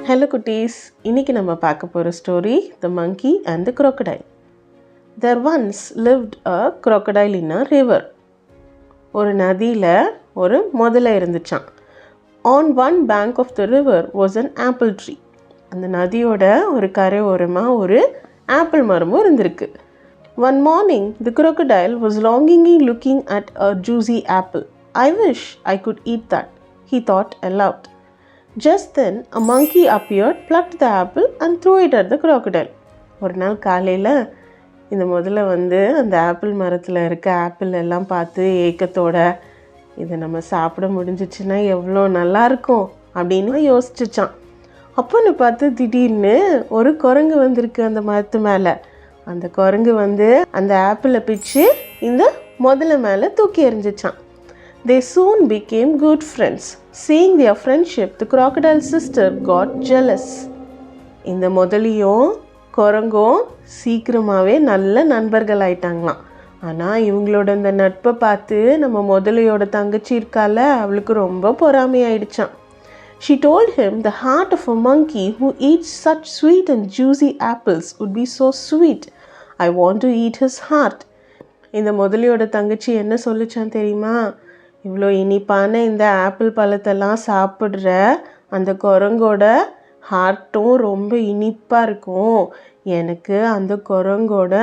Hello cuties, இன்னைக்கு நம்ம பார்க்க போற story The Monkey and the Crocodile. There once lived a crocodile in a river. ஒரு நதியில ஒரு முதலை இருந்துச்சாம். On one bank of the river was an apple tree. அந்த நதியோட ஒரு கரை ஓரமா ஒரு ஆப்பிள் மரமும் இருந்திருக்கு. One morning the crocodile was longingly looking at a juicy apple. I wish I could eat that, he thought aloud. Just then a monkey appeared, plucked the apple and threw it at the crocodile. ஒரு நாள் காலையில் இந்த முதல்ல அந்த apple மரத்தில் இருக்க apple எல்லாம் பார்த்து ஏக்கத்தோட இதை நம்ம சாப்பிட முடிஞ்சிச்சுன்னா எவ்வளோ நல்லாயிருக்கும் அப்படின்னு யோசிச்சுச்சான். அப்போன்னு பார்த்து திடீர்னு ஒரு குரங்கு வந்திருக்கு அந்த மரத்து மேலே. அந்த குரங்கு அந்த ஆப்பிளை பிச்சு இந்த முதல்ல மேலே தூக்கி எறிஞ்சிச்சான். They soon became good friends. Seeing their friendship, the crocodile sister got jealous. இந்த முதலையும் குரங்கும் சீக்கிரமாகவே நல்ல நண்பர்கள் ஆயிட்டாங்களாம். ஆனால் இவங்களோட இந்த நட்பை பார்த்து நம்ம முதலையோட தங்கச்சி இருக்கால அவளுக்கு ரொம்ப பொறாமையாயிடுச்சான். She told him the heart of a monkey who eats such sweet and juicy apples would be so sweet. I want to eat his heart. இந்த முதலையோட தங்கச்சி என்ன சொல்லிச்சான் தெரியுமா? இவ்வளோ இனிப்பான இந்த ஆப்பிள் பழத்தெல்லாம் சாப்பிட்ற அந்த குரங்கோட ஹார்ட்டும் ரொம்ப இனிப்பாக இருக்கும். எனக்கு அந்த குரங்கோட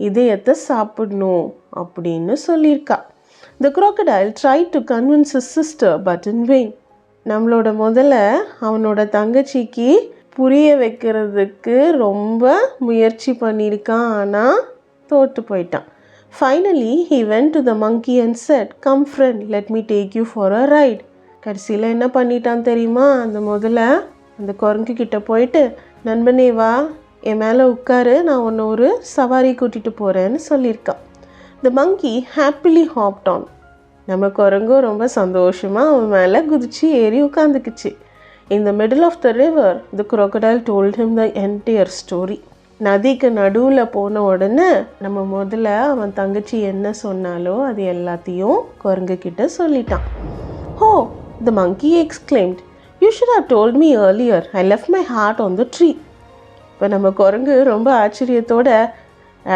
இதயத்தை சாப்பிடணும் அப்படின்னு சொல்லியிருக்கா. The crocodile tried to convince his sister but in vain. நம்மளோட முதல்ல அவனோட தங்கச்சிக்கு புரிய வைக்கிறதுக்கு ரொம்ப முயற்சி பண்ணியிருக்கான், ஆனால் தோற்று போயிட்டான். Finally, he went to the monkey and said, "Come friend, let me take you for a ride." கடைசியில் என்ன பண்ணிட்டான் தெரியுமா? அந்த முதல்ல அந்த குரங்கு கிட்ட போயிட்டு, நண்பனே வா, என் மேலே உட்காரு, நான் உன்னை ஒரு சவாரி கூட்டிகிட்டு போகிறேன்னு சொல்லியிருக்கான். The monkey happily hopped on. நம்ம குரங்கும் ரொம்ப சந்தோஷமாக அவன் மேலே குதிச்சு ஏறி உட்காந்துக்குச்சு. In the middle of the river, the crocodile told him the entire story. நதிக்கு நடுவில் போன உடனே நம்ம முதல்ல அவன் தங்கச்சி என்ன சொன்னாலோ அது எல்லாத்தையும் குரங்கு கிட்ட சொல்லிட்டான். Oh, the monkey exclaimed, "You should have told me earlier. I left my heart on the tree." இப்போ நம்ம குரங்கு ரொம்ப ஆச்சரியத்தோட,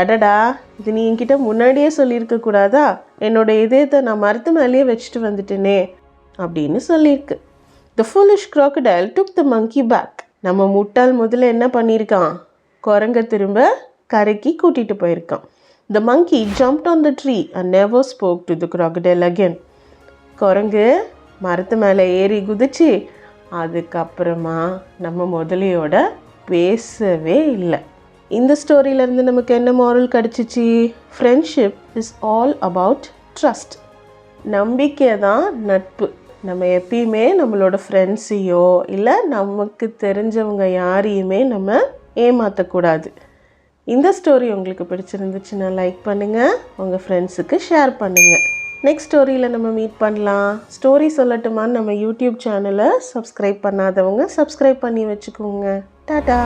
அடடா, இது நீ என்கிட்ட முன்னாடியே சொல்லியிருக்க கூடாதா? என்னோட இதயத்தை நான் மரத்து மேலேயே வச்சுட்டு வந்துட்டேனே அப்படின்னு சொல்லியிருக்கு. The foolish crocodile took the monkey back. நம்ம முட்டாள் முதல்ல என்ன பண்ணியிருக்கான்? குரங்கை திரும்ப கரைக்கு கூட்டிகிட்டு போயிருக்கான். The monkey jumped on the tree and never spoke to the crocodile again. குரங்கு மரத்து மேலே ஏறி குதிச்சு அதுக்கப்புறமா நம்ம முதலையோட பேசவே இல்லை. இந்த ஸ்டோரியிலேருந்து நமக்கு என்ன மாரல் கிடச்சிச்சு? Friendship is all about trust. நம்பிக்கை தான் நட்பு. நம்ம எப்பயுமே நம்மளோட ஃப்ரெண்ட்ஸையோ இல்லை நமக்கு தெரிஞ்சவங்க யாரையுமே நம்ம ஏமாற்றக்கூடாது. இந்த ஸ்டோரி உங்களுக்கு பிடிச்சிருந்துச்சுன்னா லைக் பண்ணுங்கள், உங்கள் ஃப்ரெண்ட்ஸுக்கு ஷேர் பண்ணுங்கள். நெக்ஸ்ட் ஸ்டோரியில் நம்ம மீட் பண்ணலாம். ஸ்டோரி சொல்லட்டுமான்னு நம்ம யூடியூப் சேனலை சப்ஸ்கிரைப் பண்ணாதவங்க சப்ஸ்கிரைப் பண்ணி வச்சுக்கோங்க. டாடா.